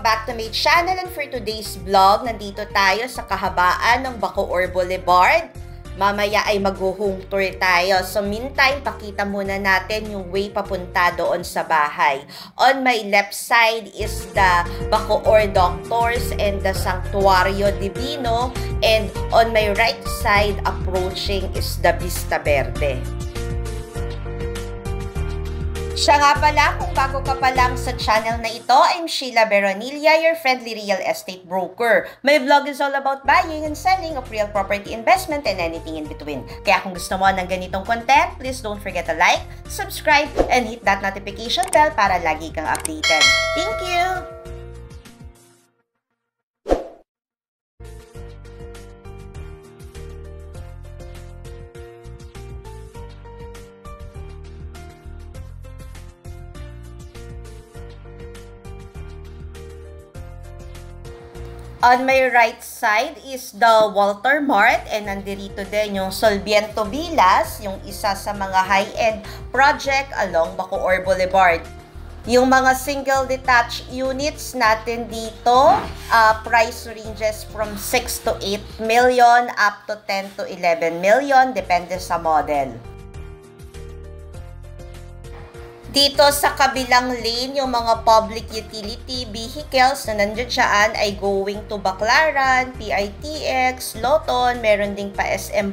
Welcome back to my channel, and for today's vlog, nandito tayo sa kahabaan ng Bacoor Boulevard. Mamaya ay mag-home tour tayo. So meantime, pakita muna natin yung way papunta doon sa bahay. On my left side is the Bacoor Doctors and the Santuario Divino. And on my right side, approaching is the Vista Verde. Siya nga pala, kung bago ka pa lang sa channel na ito, I'm Sheila Veronilla, your friendly real estate broker. My vlog is all about buying and selling of real property investment and anything in between. Kaya kung gusto mo ng ganitong content, please don't forget to like, subscribe, and hit that notification bell para lagi kang updated. Thank you! On my right side is the Walter Mart, and nandito din yung Solviento Villas, yung isa sa mga high-end project along Bacoor Boulevard. Yung mga single detached units natin dito, price ranges from 6 to 8 million up to 10 to 11 million, depende sa model. Dito sa kabilang lane, yung mga public utility vehicles na nandiyan dyan ay going to Baclaran, PITX, Loton, meron ding pa SM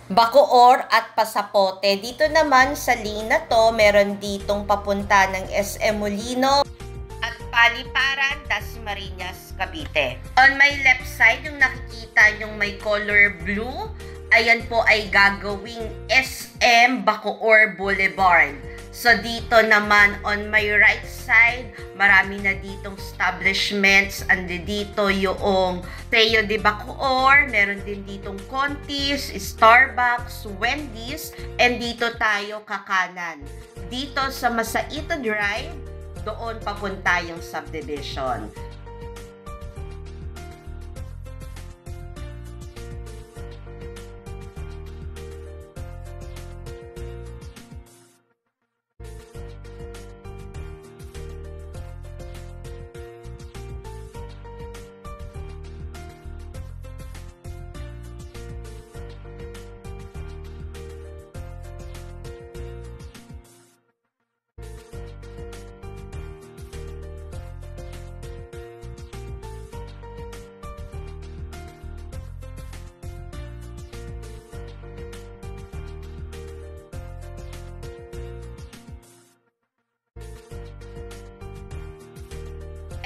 Bacoor at Pasapote. Dito naman sa lane na to, meron ditong papunta ng SM Molino at Paliparan, Dasmariñas, Cavite. On my left side, yung nakikita yung may color blue, ayan po ay gagawing SM Bacoor Boulevard. So dito naman on my right side, marami na ditong establishments. Andi dito yung Teo de Bacoor, meron din ditong Contis, Starbucks, Wendy's, and dito tayo kakanan. Dito sa Masaito Drive, doon papunta yung subdivision.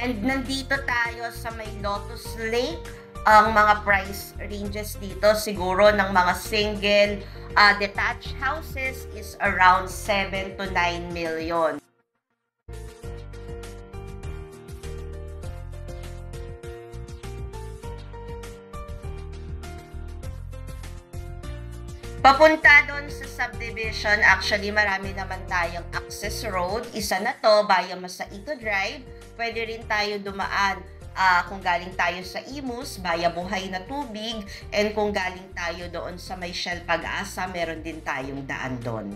And nandito tayo sa may Lotus Lake. Ang mga price ranges dito siguro ng mga single detached houses is around 7 to 9 million. Papunta doon sa subdivision, actually marami naman tayong access road. Isa na to, via Masaito Drive. Pwede rin tayo dumaan kung galing tayo sa Imus, via Buhay na Tubig. And kung galing tayo doon sa may Shell Pag-asa, meron din tayong daan doon.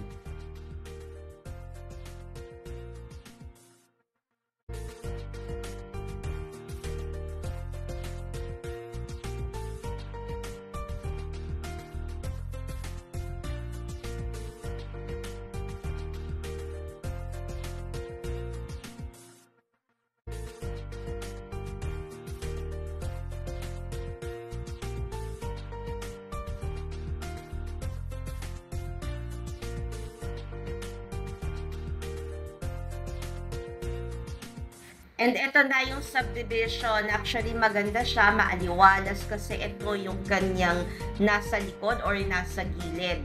And ito na yung subdivision. Actually, maganda siya, maaliwalas kasi ito yung kanyang nasa likod or nasa gilid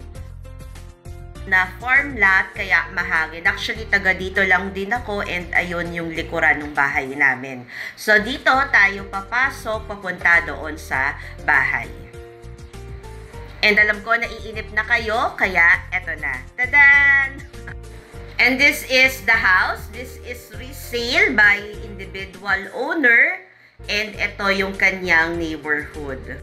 na farm lot, kaya mahangin. Actually, taga dito lang din ako, and ayun yung likuran ng bahay namin. So, dito tayo papasok, papunta doon sa bahay. And alam ko, naiinip na kayo, kaya eto na. Tadan! And this is the house. This is resale by individual owner. And ito yung kanyang neighborhood.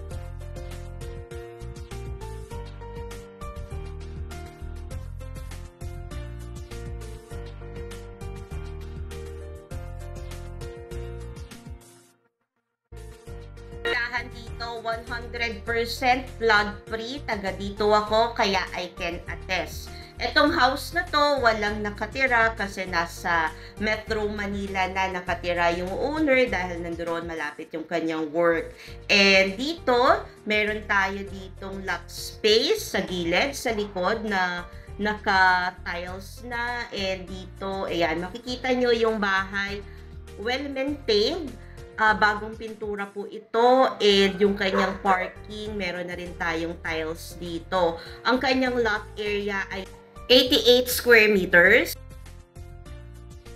dito, 100% flood-free. Taga dito ako, kaya I can attest. Etong house na to, walang nakatira kasi nasa Metro Manila na nakatira yung owner dahil nandoon malapit yung kanyang work. And dito, meron tayo ditong lot space sa gilid, sa likod na naka-tiles na. And dito, ayan, makikita nyo yung bahay, well-maintained. Bagong pintura po ito, and yung kanyang parking, meron na rin tayong tiles dito. Ang kanyang lot area ay 88 square meters.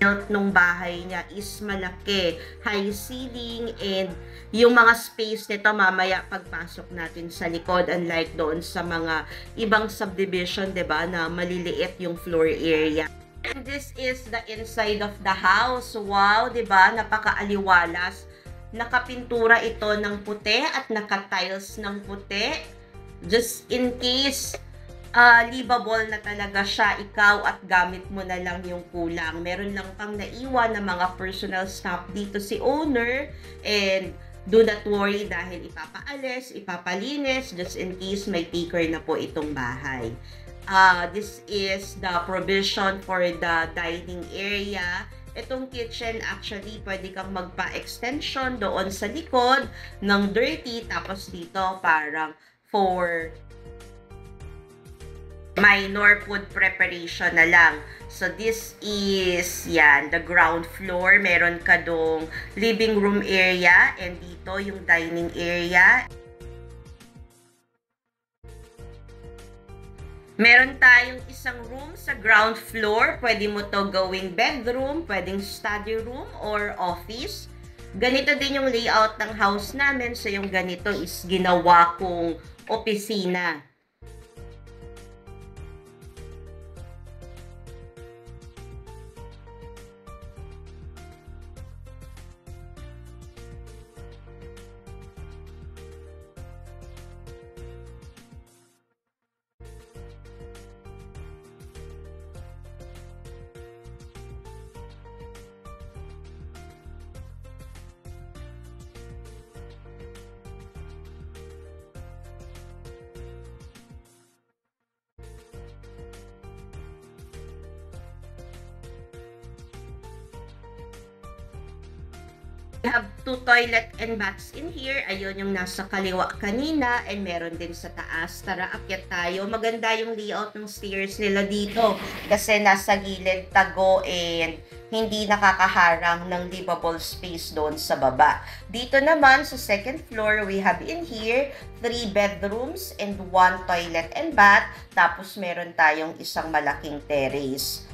Built nung bahay niya is malaki, high ceiling, and yung mga space nito mamaya pagpasok natin sa likod, unlike doon sa mga ibang subdivision, 'di ba, na maliliit yung floor area. And this is the inside of the house. Wow, 'di ba? Napakaaliwalas. Nakapintura ito ng puti at naka-tiles ng puti. Just in case livable na talaga siya, ikaw at gamit mo na lang yung kulang. Meron lang pang naiwan na mga personal stuff dito si owner, and do not worry dahil ipapaalis, ipapalinis, just in case may taker na po itong bahay. This is the provision for the dining area. Itong kitchen, actually, pwede kang magpa-extension doon sa likod ng dirty, tapos dito parang for minor food preparation na lang. So, this is, yan, the ground floor. Meron ka dong living room area, and dito yung dining area. Meron tayong isang room sa ground floor. Pwede mo to gawing bedroom, pwedeng study room, or office. Ganito din yung layout ng house namin. So, yung ganito is ginawa kong opisina. We have 2 toilet and baths in here. Ayun yung nasa kaliwa kanina, and meron din sa taas. Tara, akyat tayo. Maganda yung layout ng stairs nila dito kasi nasa gilid tago, and hindi nakakaharang ng livable space doon sa baba. Dito naman sa second floor, we have in here 3 bedrooms and 1 toilet and bath. Tapos meron tayong isang malaking terrace.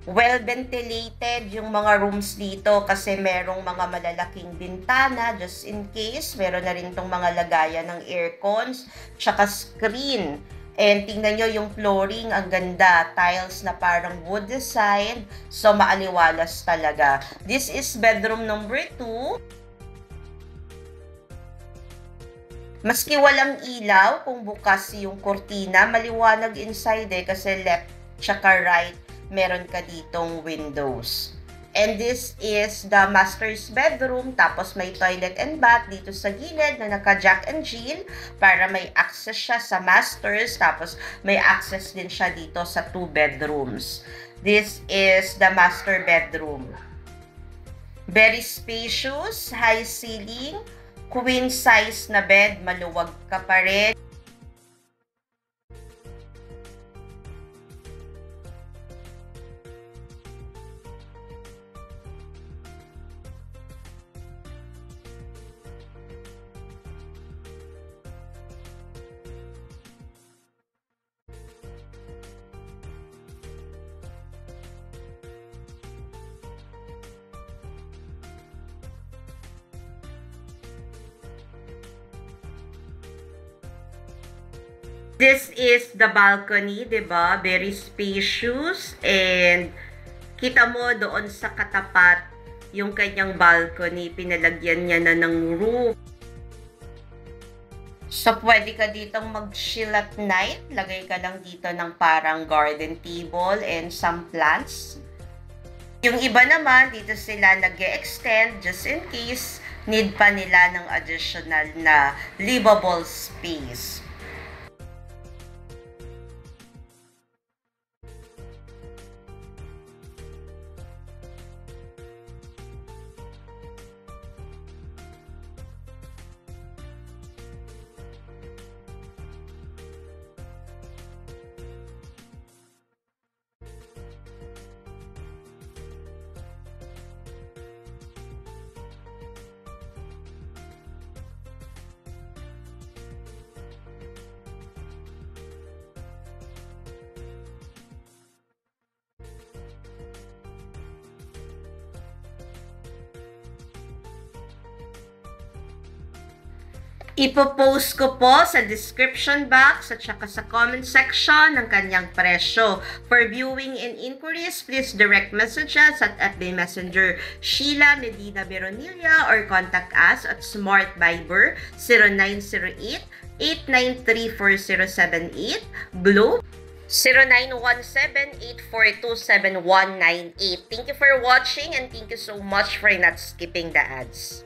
Well-ventilated yung mga rooms dito kasi merong mga malalaking bintana, just in case. Meron na rin tong mga lagayan ng aircons, tsaka screen. And tingnan nyo yung flooring, ang ganda. Tiles na parang wood design. So, maaliwalas talaga. This is bedroom number 2. Maski walang ilaw, kung bukas yung kurtina, maliwanag inside kasi left tsaka right, meron ka ditong windows. And this is the master's bedroom. Tapos may toilet and bath dito sa gilid na naka Jack and Jill para may access siya sa master's. Tapos may access din siya dito sa 2 bedrooms. This is the master bedroom. Very spacious, high ceiling, queen size na bed, maluwag ka pa rin. This is the balcony, 'di ba? Very spacious, and Kita mo doon sa katapat yung kanyang balcony, pinalagyan niya na ng roof. So, pwede ka ditong mag-chill at night. Lagay ka lang dito ng parang garden table and some plants. Yung iba naman, dito sila nag-e-extend just in case need pa nila ng additional na livable space. Ipopost ko po sa description box at saka sa comment section ng kanyang presyo. For viewing and inquiries, please direct message us at FB Messenger Sheila Medina Veronilla or contact us at Smart Viber 0908-893-4078, Globe 0917-842-7198. Thank you for watching and thank you so much for not skipping the ads.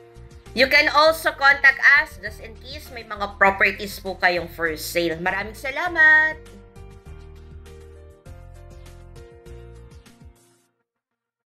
You can also contact us just in case may mga properties po kayong for sale. Maraming salamat!